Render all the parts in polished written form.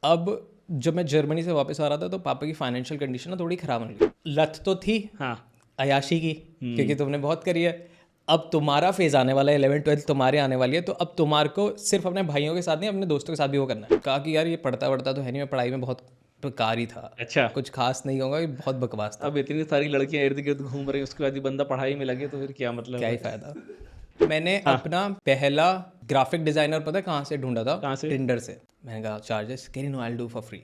अब जब मैं जर्मनी से वापस आ रहा था तो पापा की फाइनेंशियल कंडीशन ना थोड़ी ख़राब होने लगी। लत तो थी हाँ अयाशी की, क्योंकि तुमने बहुत करी है। अब तुम्हारा फेज़ आने वाला है, 11th-12th तुम्हारे आने वाली है, तो अब तुम्हारे को सिर्फ अपने भाइयों के साथ नहीं अपने दोस्तों के साथ भी वो करना है। कहा कि यार ये पढ़ता वढ़ता तो है नहीं, मैं पढ़ाई में बहुत बेकार ही था, अच्छा। कुछ खास नहीं होगा, ये बहुत बकवास था, अब इतनी सारी लड़कियां इर्द गिर्द घूम रही हैं, उसके बाद ही बंदा पढ़ाई में लगे तो फिर क्या मतलब क्या ही है। फ़ायदा। मैंने हाँ। अपना पहला ग्राफिक डिज़ाइनर पता है कहाँ से ढूंढा था? कहाँ से? टिंडर से। मैंने कहा charges can you know I will do for free,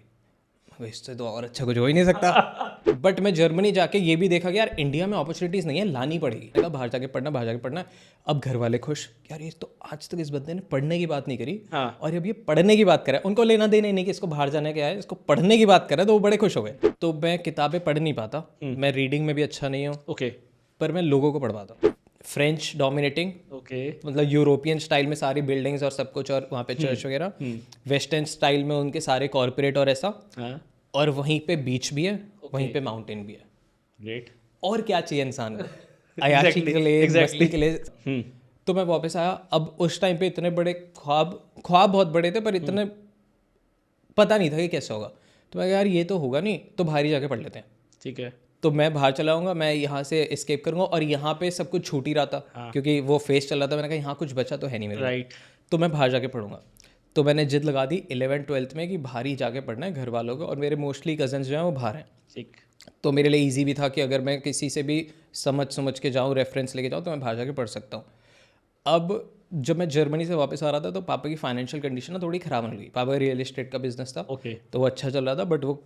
इससे तो और अच्छा कुछ हो ही नहीं सकता। बट मैं जर्मनी जाके ये भी देखा कि यार इंडिया में अपॉर्चुनिटीज़ नहीं है, लानी पड़ेगी। मैंने कहा बाहर जाके पढ़ना, बाहर जाके पढ़ना। अब घर वाले खुश, यार ये तो आज तक इस बंदे ने पढ़ने की बात नहीं करी हाँ। और अब ये पढ़ने की बात कर रहा है। उनको लेना देना ही नहीं कि इसको बाहर जाने का है, इसको पढ़ने की बात कर रहा है, तो वो बड़े खुश हो गए। तो मैं किताबें पढ़ नहीं पाता, मैं रीडिंग में भी अच्छा नहीं हूँ, ओके पर मैं लोगों को पढ़ पाता हूँ। French dominating, okay. मतलब यूरोपियन स्टाइल में सारी बिल्डिंग्स और सब कुछ, और वहाँ पे चर्च वगैरह। वेस्टर्न स्टाइल में उनके सारे कॉर्पोरेट और ऐसा, हाँ और वहीं पे बीच भी है, वहीं पे माउंटेन भी है। ग्रेट। और क्या चाहिए इंसान को? अयाशी के लिए, एग्जैक्टली। मस्ती के लिए। तो मैं वापस आया। अब उस टाइम पे इतने बड़े ख्वाब बहुत बड़े थे, पर इतने पता नहीं था कि कैसे होगा। तो मैं कहा यार ये तो होगा नहीं, तो बाहर ही जाके पढ़ लेते हैं। ठीक है। तो मैं बाहर चला आऊँगा, मैं यहाँ से एस्केप करूँगा, और यहाँ पे सब कुछ छूट ही रहा था क्योंकि वो फेस चल रहा था। मैंने कहा यहाँ कुछ बचा तो है नहीं मेरे लिए, राइट। तो मैं बाहर जाके पढ़ूंगा। तो मैंने जिद लगा दी 11th-12th में कि बाहर ही जाके पढ़ना है घर वालों को, और मेरे मोस्टली कजन्स जो हैं वो बाहर हैं। ठीक। तो मेरे लिए इजी भी था कि अगर मैं किसी से भी समझ के जाऊँ, रेफरेंस लेके जाऊँ, तो मैं बाहर जाके पढ़ सकता हूँ। अब जब मैं जर्मनी से वापस आ रहा था तो पापा की फाइनेंशियल कंडीशन ना थोड़ी ख़राब होने लगी। पापा का रियल एस्टेट का बिजनेस था, ओके। तो वो अच्छा चल रहा था, बट वो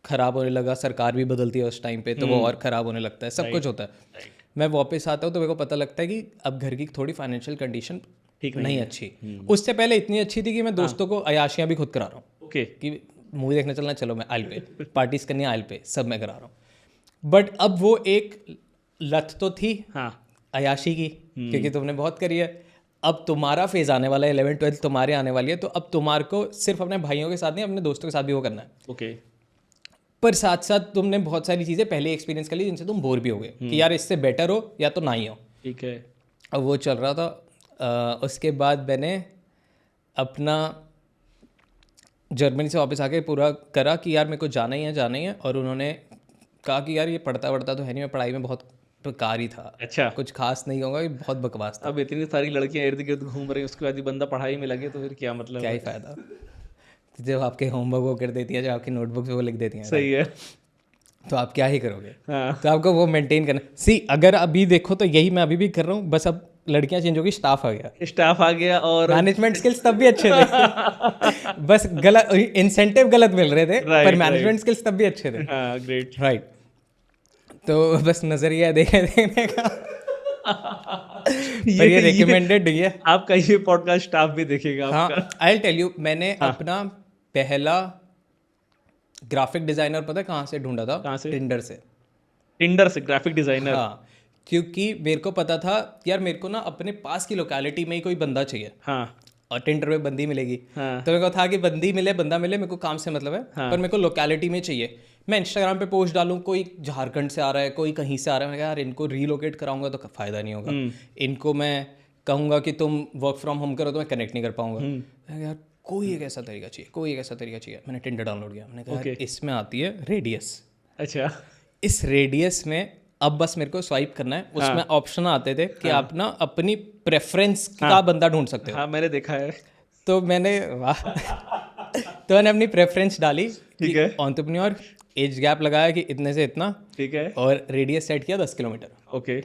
ख़राब होने लगा। सरकार भी बदलती है उस टाइम पे, तो वो और ख़राब होने लगता है, सब कुछ होता है। राइट। मैं वापस आता हूँ तो मेरे को पता लगता है कि अब घर की थोड़ी फाइनेंशियल कंडीशन ठीक नहीं अच्छी। उससे पहले इतनी अच्छी थी कि मैं दोस्तों को अयाशियाँ भी खुद करा रहा हूँ ओके। कि मूवी देखने चलना, चलो मैं आइल पे, पार्टीज करनी आइल पे, सब मैं करा रहा हूँ। बट अब वो एक लत तो थी हाँ अयाशी की, क्योंकि तुमने बहुत करी है। अब तुम्हारा फेज़ आने वाला है, 11th-12th तुम्हारे आने वाली है, तो अब तुम्हारे को सिर्फ अपने भाइयों के साथ नहीं अपने दोस्तों के साथ भी वो करना है। ओके। पर साथ साथ तुमने बहुत सारी चीज़ें पहले एक्सपीरियंस कर ली जिनसे तुम बोर भी हो गए कि यार इससे बेटर हो या तो ना ही हो। ठीक है। अब वो चल रहा था। उसके बाद मैंने अपना जर्मनी से वापस आके पूरा करा कि यार मेरे को जाना ही है, और उन्होंने कहा कि यार ये पढ़ता वढ़ता तो है नहीं, मैं पढ़ाई में बहुत बेकार ही था, अच्छा। कुछ खास नहीं होगा, ये बहुत बकवास था, अब इतनी सारी लड़कियां इर्द गिर्द घूम रही हैं, उसके बाद ही बंदा पढ़ाई में लगे तो फिर क्या मतलब क्या है। ही फ़ायदा। जब आपके होमवर्क वो कर देती है, जब आपकी नोटबुक वो लिख देती हैं, सही है। तो आप क्या ही करोगे। हाँ। तो आपको वो मेंटेन करना। सी अगर अभी देखो तो यही मैं अभी भी कर रहा हूँ, बस अब लड़कियां चेंज होगी, स्टाफ आ गया, स्टाफ आ गया और मैनेजमेंट स्किल्स तब भी अच्छे थे। बस गलत इंसेंटिव गलत मिल रहे थे, पर राइट मैनेजमेंट राइट। स्किल्स तब भी अच्छे थे। हाँ ग्रेट। राइट। तो बस नजरिया देखने का। पर ये रिकमेंडेड है। आपका ये पॉडकास्ट स्टाफ भी देखेगा हाँ, आपका। आई टेल यू, मैंने हाँ। अपना पहला ग्राफिक डिजाइनर पता है कहाँ से ढूंढा था? कहाँ से? टिंडर से। टिंडर से ग्राफिक डिजाइनर। हाँ, क्योंकि मेरे को पता था यार मेरे को ना अपने पास की लोकेलिटी में ही कोई बंदा चाहिए, हाँ और टिंडर में बंदी मिलेगी। हाँ तो मेरे को था कि बंदी मिले बंदा मिले, मेरे को काम से मतलब है, हाँ। पर मेरे को लोकेलिटी में चाहिए। मैं इंस्टाग्राम पे पोस्ट डालूँ, कोई झारखंड से आ रहा है, कोई कहीं से आ रहा है, मैंने कहा यार इनको रीलोकेट कराऊंगा तो फ़ायदा नहीं होगा, इनको मैं कहूँगा कि तुम वर्क फ्रॉम होम करो तो मैं कनेक्ट नहीं कर पाऊंगा। मैंने कहा यार कोई एक ऐसा तरीका चाहिए, कोई एक ऐसा तरीका चाहिए। मैंने टिंडर डाउनलोड किया, मैंने कहा यार इसमें आती है रेडियस। अच्छा। इस रेडियस में अब बस मेरे को स्वाइप करना है, उसमें ऑप्शन आते थे कि आप ना अपनी प्रेफरेंस का बंदा ढूंढ सकते हो। हाँ मैंने देखा है। तो मैंने वाह तो मैंने अपनी प्रेफरेंस डाली ठीक है। कि एंटरप्रेन्योर, एज गैप लगाया कि इतने से इतना, ठीक है। और रेडियस सेट किया 10 किलोमीटर। ओके।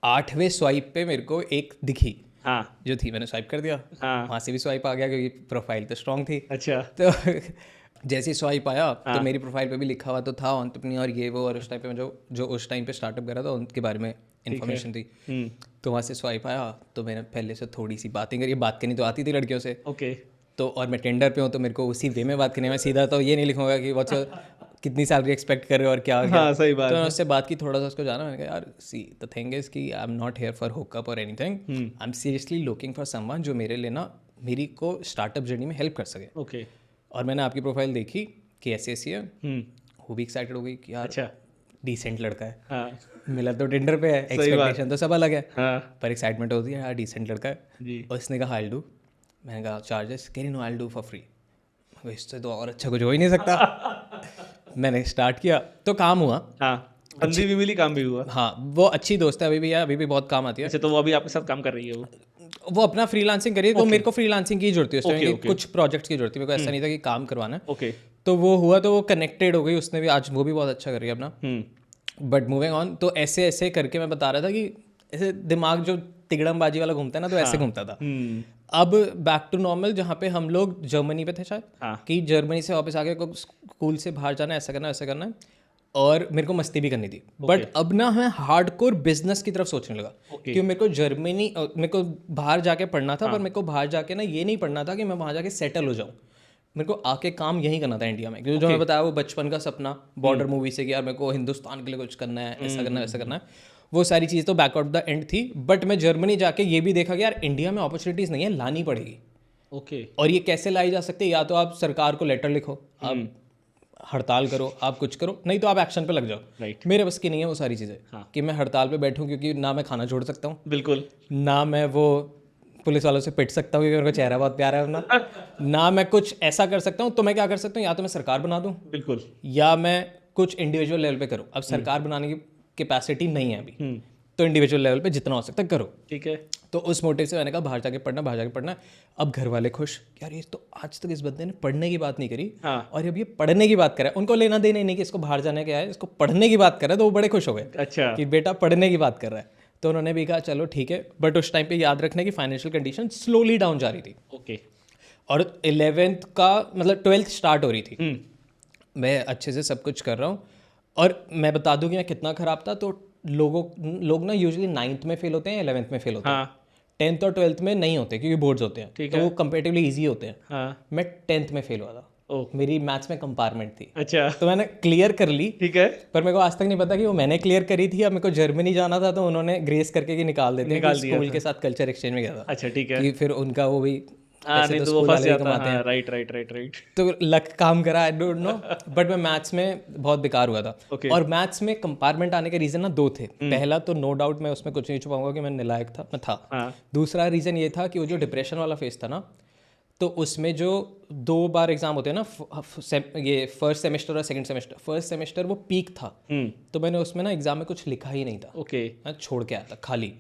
8वें स्वाइप पे मेरे को एक दिखी हाँ जो थी, मैंने स्वाइप कर दिया, हाँ। वहाँ से भी स्वाइप आ गया क्योंकि प्रोफाइल तो स्ट्रांग थी। अच्छा। तो जैसे ही स्वाइप आया तो मेरी प्रोफाइल पे भी लिखा हुआ तो था एंटरप्रेन्योर ये वो, और उस टाइम पे मैं जो उस टाइम पे स्टार्टअप कर रहा था उनके बारे में इन्फॉर्मेशन थी। तो वहाँ से स्वाइप आया तो मैंने पहले से थोड़ी सी बातें करी, बात करनी तो आती थी लड़कियों से। ओके। तो और मैं टेंडर पे हूँ तो मेरे को उसी वे में बात करनी है, मैं सीधा तो ये नहीं लिखूंगा कि व्हाट्स कितनी सैलरी एक्सपेक्ट कर रहे हो और क्या क्या। हाँ सही बात तो मैं है। उससे बात की, थोड़ा सा उसको जाना, मैंने कहा यार सी द थिंग इज कि I am not here for hookup और anything, I am seriously looking for someone जो मेरे लिए ना मेरी को स्टार्टअप जर्नी में हेल्प कर सके। ओके। और मैंने आपकी प्रोफाइल देखी कि ऐसी है, वो भी एक्साइटेड हो गई कि यार अच्छा। डिसेंट लड़का है। हाँ मिला तो टिंडर पे है, बात। एक्सपेक्टेशन तो सब अलग है, हाँ पर एक्साइटमेंट होती है यार डिसेंट लड़का है। जी। और उसने कहा आई विल डू। मैंने कहा charges can you know I will do for free, इससे तो और अच्छा कुछ हो ही नहीं सकता। मैंने स्टार्ट किया तो काम हुआ। हाँ, बंदी भी मिली, काम भी हुआ। हाँ, वो अच्छी दोस्त है, अभी भी है, अभी भी बहुत काम आती है। अच्छा, तो वो अभी आपके साथ काम कर रही है वो? वो अपना फ्रीलांसिंग करी, तो मेरे को फ्रीलांसिंग की जरूरत थी उस टाइम, Okay, कि okay. कुछ प्रोजेक्ट्स की जरूरत थी, मेरे को ऐसा नहीं था कि काम करवाना है। ओके। तो वो हुआ, तो वो कनेक्टेड हो गई, उसने भी आज वो भी बहुत अच्छा कर रही है अपना। हम्म। बट मूविंग ऑन, तो ऐसे ऐसे करके मैं बता रहा था कि ऐसे दिमाग जो तिगड़मबाजी वाला घूमता है ना, तो ऐसे घूमता था। अब बैक टू नॉर्मल, जहाँ पे हम लोग जर्मनी पे थे शायद, हाँ। कि जर्मनी से वापस आके को स्कूल से बाहर जाना है, ऐसा करना है, ऐसा करना है, और मेरे को मस्ती भी करनी थी। बट अब ना मैं हार्डकोर बिजनेस की तरफ सोचने लगा, कि मेरे को मेरे को बाहर जाके पढ़ना था, पर मेरे को बाहर जाके ना ये नहीं पढ़ना था कि मैं वहाँ जाके सेटल हो जाऊँ। मेरे को आके काम यहीं करना था इंडिया में, क्योंकि जो मैं बताया वो बचपन का सपना बॉर्डर मूवी से, कि यार मेरे को हिंदुस्तान के लिए कुछ करना है, ऐसा करना है, वैसा करना है, वो सारी चीज़ तो बैक ऑफ द एंड थी। बट मैं जर्मनी जाके ये भी देखा कि यार इंडिया में अपॉर्चुनिटीज़ नहीं है, लानी पड़ेगी। ओके। और ये कैसे लाई जा सकती है? या तो आप सरकार को लेटर लिखो, आप हड़ताल करो, आप कुछ करो, नहीं तो आप एक्शन पे लग जाओ। राइट। मेरे बस की नहीं है वो सारी चीज़ें, कि मैं हड़ताल पे बैठूं, क्योंकि ना मैं खाना छोड़ सकता हूँ, बिल्कुल। ना मैं वो पुलिस वालों से पिट सकता हूँ, क्योंकि उनका चेहरा बहुत प्यारा है अपना, ना मैं कुछ ऐसा कर सकता हूँ। तो मैं क्या कर सकता हूँ? या तो मैं सरकार बना दूँ, बिल्कुल। या मैं कुछ इंडिविजुअल लेवल पे करूँ। अब सरकार बनाने की कैपेसिटी नहीं है अभी, तो इंडिविजुअल लेवल पे जितना हो सकता है करो। ठीक है। तो उस मोटिव से मैंने कहा बाहर जाके पढ़ना, बाहर जाके पढ़ना। अब घर वाले खुश, यार ये तो आज तक इस बंदे ने पढ़ने की बात नहीं करी, हाँ। और अब ये पढ़ने की बात कर रहा है। उनको लेना देना ही नहीं कि इसको बाहर जाने का है, इसको पढ़ने की बात कर रहा है, तो वो बड़े खुश हो गए अच्छा। कि बेटा पढ़ने की बात कर रहा है। तो उन्होंने भी कहा चलो ठीक है। बट उस टाइम पे याद रखने की फाइनेंशियल कंडीशन स्लोली डाउन जा रही थी, ओके। और 11th का मतलब 12th स्टार्ट हो रही थी। मैं अच्छे से सब कुछ कर रहा हूँ, और मैं बता दूं कि मैं कितना खराब था। तो लोग ना यूजुअली 9th में फेल होते हैं, 11th में फेल होते हैं। हाँ। 10th और 12th में नहीं होते, क्योंकि बोर्ड्स होते हैं, ठीक तो वो कंपेरेटिवली ईजी होते हैं। हाँ। मैं 10th में फेल हुआ था। ओ। मेरी मैथ्स में कंपार्टमेंट थी, अच्छा। तो मैंने क्लियर कर ली। ठीक है। पर मेरे को आज तक नहीं पता कि वो मैंने क्लियर करी थी, या मेरे को जर्मनी जाना था, तो उन्होंने ग्रेस करके कि निकाल देते हैं, कि स्कूल के साथ कल्चर एक्सचेंज में गया था, अच्छा, ठीक है। कि फिर उनका वो भी हाँ, पैसे नहीं तो तो वो स्कूल फंस वाले ही जाता कमाते है। हैं। Right right right right. तो लक काम करा, आई डोंट नो। बट मैं मैथ्स में बहुत बेकार हुआ था। Okay. और मैथ्स में कंपार्टमेंट आने के रीज़न ना दो थे। पहला तो नो डाउट मैं उसमें कुछ नहीं छुपाऊंगा कि मैं नालायक था, मैं था। हाँ। दूसरा रीज़न ये था कि वो जो डिप्रेशन वाला फेस था ना, तो उसमें जो 2 बार एग्जाम होते हैं ना, ये फर्स्ट सेमेस्टर और सेकंड सेमेस्टर। फर्स्ट सेमेस्टर वो पीक था, तो मैंने उसमें ना एग्जाम में कुछ लिखा ही नहीं था। ओके। मैं छोड़ के आया था खाली,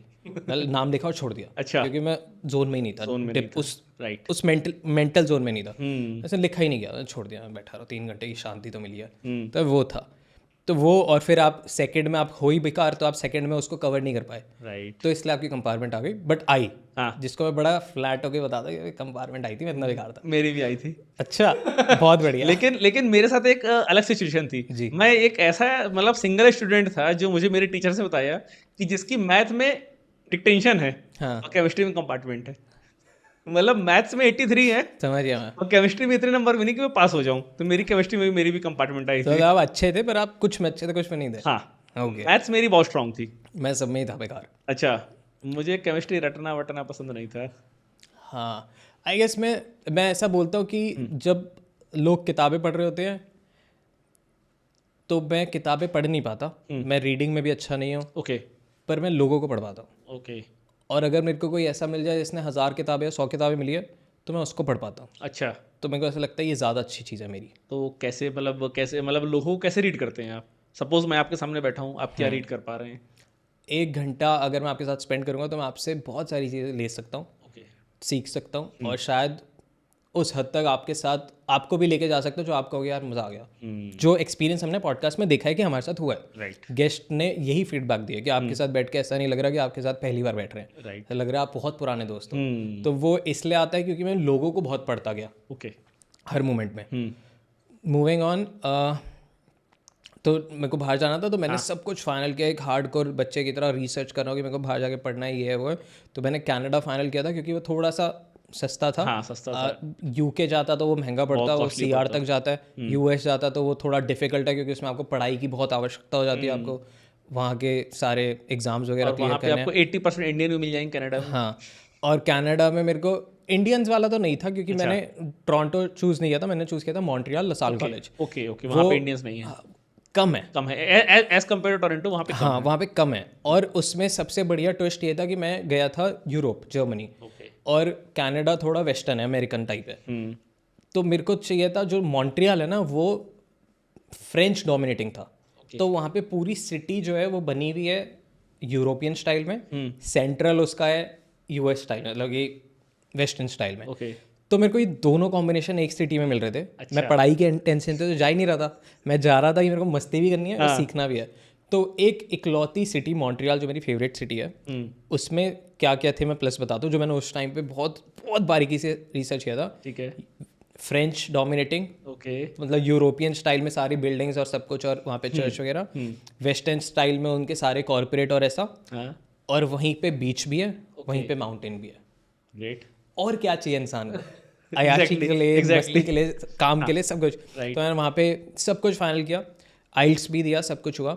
मैं नाम लिखा और छोड़ दिया। अच्छा। क्योंकि मैं जोन में ही नहीं था, Zone में नहीं था। उस राइट। उस मेंटल जोन में नहीं था। ऐसे लिखा ही नहीं गया, छोड़ दिया, मैं बैठा रहा, 3 घंटे की शांति तो मिली है। तो वो था, तो वो। और फिर आप सेकंड में आप हो ही बेकार, तो आप सेकंड में उसको कवर नहीं कर पाए, राइट। तो इसलिए आपकी कंपार्टमेंट आ गई। बट आई, हाँ। जिसको मैं बड़ा फ्लैट होके बताता कि कंपार्टमेंट आई थी, मैं इतना बेकार था। मेरी भी आई थी। अच्छा, बहुत बढ़िया। लेकिन मेरे साथ एक अलग सिचुएशन थी। जी। मैं एक ऐसा मतलब सिंगल स्टूडेंट था जो मुझे मेरे टीचर से बताया कि जिसकी मैथ में डिक्टेंशन है हाँ, और केमिस्ट्री में कंपार्टमेंट है। मतलब मैथ्स में 83 है समझ गया मैं। और केमिस्ट्री में इतने नंबर भी नहीं कि मैं पास हो जाऊं। तो मेरी केमिस्ट्री में भी मेरी भी कंपार्टमेंट आई तो थी। आप अच्छे थे, पर आप कुछ में अच्छे थे, कुछ में नहीं थे। हाँ। ओके, मैथ्स मेरी बहुत स्ट्रांग थी। मैं सब में ही था बेकार। अच्छा, मुझे केमिस्ट्री रटना वटना पसंद नहीं था। हाँ, आई गेस मैं ऐसा बोलता हूँ कि जब लोग किताबें पढ़ रहे होते हैं, तो मैं किताबें पढ़ नहीं पाता। मैं रीडिंग में भी अच्छा नहीं हूँ, ओके। पर मैं लोगों को पढ़ पाता हूँ। ओके। और अगर मेरे को कोई ऐसा मिल जाए जिसने 1000 किताबें या 100 किताबें मिली है, तो मैं उसको पढ़ पाता हूँ। अच्छा, तो मेरे को ऐसा लगता है ये ज़्यादा अच्छी चीज़ है मेरी। तो कैसे मतलब लोगों को कैसे रीड करते हैं आप? सपोज मैं आपके सामने बैठा हूँ, आप क्या रीड कर पा रहे हैं? 1 घंटा अगर मैं आपके साथ स्पेंड करूँगा, तो मैं आपसे बहुत सारी चीज़ें ले सकता हूँ, ओके। सीख सकता हूँ, और शायद उस हद तक आपके साथ आपको भी लेके जा सकता हूँ, जो आप कहोगे यार मज़ा आ गया। जो एक्सपीरियंस हमने पॉडकास्ट में देखा है कि हमारे साथ हुआ है, राइट। गेस्ट ने यही फीडबैक दिया कि आपके साथ बैठ के ऐसा नहीं लग रहा कि आपके साथ पहली बार बैठ रहे हैं, राइट। लग रहा है आप बहुत पुराने दोस्त हो। तो वो इसलिए आता है क्योंकि मैं लोगों को बहुत पढ़ता गया ओके। हर मोमेंट में। मूविंग ऑन, तो मेरे को बाहर जाना था, तो मैंने सब कुछ फाइनल किया, एक हार्डकोर बच्चे की तरह रिसर्च कर रहा हूँ कि मेरे को बाहर जाके पढ़ना है, ये है वो है। तो मैंने कनाडा फाइनल किया था, क्योंकि वो थोड़ा सा सस्ता था। हाँ, सस्ता था। यूके जाता तो वो महंगा पड़ता, वो सीआर तक जाता है। यूएस जाता तो वो थोड़ा डिफिकल्ट है, क्योंकि उसमें आपको पढ़ाई की बहुत आवश्यकता हो जाती है, आपको वहाँ के सारे एग्जाम्स वगैरह और वहाँ क्लियर पे करने आपको 80% इंडियन भी मिल जाएंगे कनाडा में। हाँ, और कनाडा में मेरे को इंडियंस वाला तो नहीं था, क्योंकि मैंने टोरंटो चूज़ नहीं किया था, मैंने चूज़ किया था मॉन्ट्रियल लसाल कॉलेज। ओके। ओके, वहाँ पे इंडियंस नहीं है, कम है, कम है एज कम्पेयर टू टोरंटो, वहाँ पे कम हाँ, वहाँ पे कम है। और उसमें सबसे बढ़िया ट्विस्ट ये था कि मैं गया था यूरोप, जर्मनी, ओके। और कनाडा थोड़ा वेस्टर्न है, अमेरिकन टाइप है। तो मेरे को चाहिए था, जो मॉन्ट्रियल है ना वो फ्रेंच डोमिनेटिंग था, तो वहाँ पे पूरी सिटी जो है वो बनी हुई है यूरोपियन स्टाइल में, सेंट्रल उसका है यूएस स्टाइल में, मतलब ये वेस्टर्न स्टाइल में। ओके। तो मेरे को ये दोनों कॉम्बिनेशन एक सिटी में मिल रहे थे। मैं पढ़ाई के टेंशन से तो जा ही नहीं रहा था, मैं जा रहा था कि मेरे को मस्ती भी करनी है और सीखना भी है। तो एक इकलौती सिटी मॉन्ट्रियल जो मेरी फेवरेट सिटी है, उसमें क्या क्या थे मैं प्लस बताता हूँ, जो मैंने उस टाइम पे बहुत बहुत बारीकी से रिसर्च किया था। ठीक है। French dominating, okay. मतलब यूरोपियन स्टाइल में सारी बिल्डिंग्स और सब कुछ, और वहाँ पे चर्च वगैरह। वेस्टर्न स्टाइल में उनके सारे कॉर्पोरेट और ऐसा, हाँ। और वहीं पे बीच भी है, वहीं पे माउंटेन भी है। ग्रेट। और क्या चाहिए इंसान को, अयाशी के लिए, मस्ती के लिए, काम के लिए, सब कुछ। तो मैंने वहाँ पे सब कुछ फाइनल किया, आइल्स भी दिया, सब कुछ हुआ।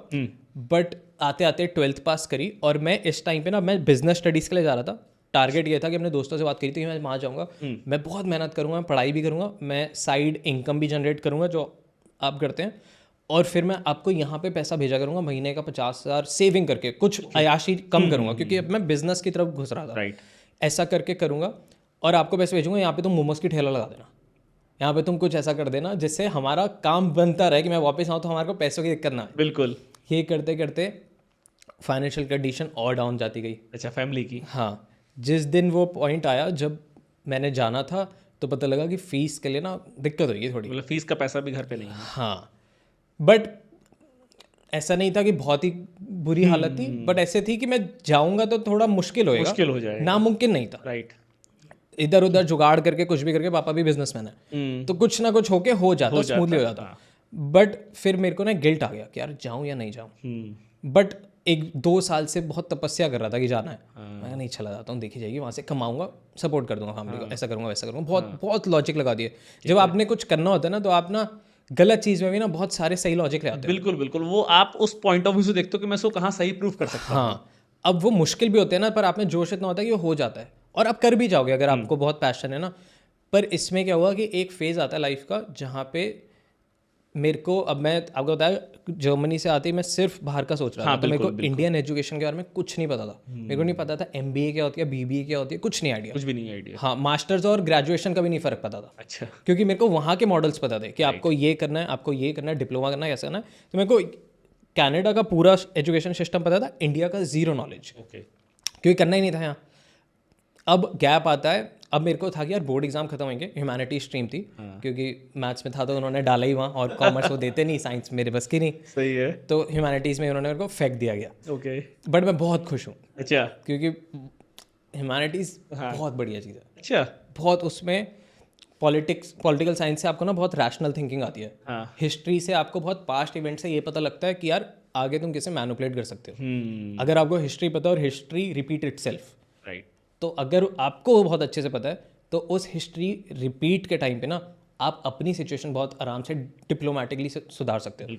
बट आते आते 12th पास करी, और मैं इस टाइम पे ना मैं बिजनेस स्टडीज़ के लिए जा रहा था। टारगेट ये था कि अपने दोस्तों से बात करी थी कि मैं वहाँ जाऊँगा, मैं बहुत मेहनत करूँगा, पढ़ाई भी करूँगा, मैं साइड इनकम भी जनरेट करूँगा जो आप करते हैं, और फिर मैं आपको यहाँ पे पैसा भेजा करूँगा महीने का 50,000 सेविंग करके, कुछ अयाशी कम करूँगा क्योंकि अब मैं बिजनेस की तरफ घुस रहा था। राइट। ऐसा करके करूँगा और आपको पैसे भेजूंगा, यहाँ पे तुम मोमोज की ठेला लगा देना, यहाँ पे तुम कुछ ऐसा कर देना जिससे हमारा काम बनता रहे कि मैं वापस आऊँ तो हमारे को पैसों की दिक्कत ना आए। बिल्कुल। ये करते करते फाइनेंशियल कंडीशन और डाउन जाती गई। अच्छा, फैमिली की। हाँ, जिस दिन वो पॉइंट आया जब मैंने जाना था तो पता लगा कि फ़ीस के लिए ना दिक्कत होगी थोड़ी। मतलब फीस का पैसा भी घर पे नहीं है। हाँ, बट ऐसा नहीं था कि बहुत ही बुरी हालत थी, बट ऐसे थी कि मैं जाऊँगा तो थोड़ा मुश्किल होएगा, मुश्किल हो जाएगा। नामुमकिन नहीं था। राइट। इधर उधर जुगाड़ करके कुछ भी करके, पापा भी बिजनेसमैन है, तो कुछ ना कुछ होके हो जाता, स्मूथली हो जाता। बट फिर मेरे को ना गिल्ट आ गया कि यार जाऊँ या नहीं जाऊँ। बट 1-2 साल से बहुत तपस्या कर रहा था कि जाना है। मैं नहीं, चला जाता हूँ, देखी जाएगी, वहाँ से कमाऊंगा, सपोर्ट कर दूंगा फैमिली को, ऐसा करूंगा वैसा करूंगा। बहुत बहुत लॉजिक लगा दिए। जब आपने कुछ करना होता है ना, तो आप ना गलत चीज़ में भी ना बहुत सारे सही लॉजिक ले आते हो। बिल्कुल बिल्कुल, वो आप उस पॉइंट ऑफ व्यू से देखते हो कि मैं इसको कहाँ सही प्रूफ कर सकता हूँ। हाँ, अब वो मुश्किल भी होते हैं ना, पर आप में जोश इतना होता है कि वो हो जाता है, और आप कर भी जाओगे अगर आपको बहुत पैशन है ना। पर इसमें क्या हुआ कि एक फेज़ आता है लाइफ का जहाँ पे मेरे को, अब मैं आपको बताया जर्मनी से आते ही मैं सिर्फ बाहर का सोच रहा था, तो मेरे को इंडियन एजुकेशन के बारे में कुछ नहीं पता था। मेरे को नहीं पता था MBA क्या होती है, BBA क्या होती है, कुछ नहीं आइडिया। कुछ भी नहीं आइडिया। हाँ, मास्टर्स और ग्रेजुएशन का भी नहीं फ़र्क पता था। अच्छा। क्योंकि मेरे को वहाँ के मॉडल्स पता थे कि आपको ये करना है, आपको ये करना है, डिप्लोमा करना है, कैसे करना है। तो मेरे को कनाडा का पूरा एजुकेशन सिस्टम पता था, इंडिया का ज़ीरो नॉलेज, ओके। क्योंकि करना ही नहीं था यहाँ। अब गैप आता है, अब मेरे को था कि यार बोर्ड एग्जाम खत्म होंगे, ह्यूमैनिटी स्ट्रीम थी, क्योंकि मैथ्स में था तो उन्होंने डाला ही वहाँ, और कॉमर्स वो देते नहीं, साइंस मेरे बस की नहीं, सही है। तो ह्यूमैनिटीज़ में उन्होंने मेरे को फेंक दिया गया। ओके। बट मैं बहुत खुश हूँ, अच्छा। क्योंकि ह्यूमैनिटीज़ बहुत बढ़िया चीज़ है। अच्छा। बहुत उसमें पॉलिटिकल साइंस से आपको ना बहुत रैशनल थिंकिंग आती है। हाँ। हिस्ट्री से आपको बहुत पास्ट इवेंट से ये पता लगता है कि यार आगे तुम कैसे मैनिपुलेट कर सकते हो। अगर आपको हिस्ट्री पता है और हिस्ट्री रिपीट इटसेल्फ, राइट। तो अगर आपको बहुत अच्छे से पता है तो उस हिस्ट्री रिपीट के टाइम पे ना आप अपनी सिचुएशन बहुत आराम से डिप्लोमेटिकली सुधार सकते हो।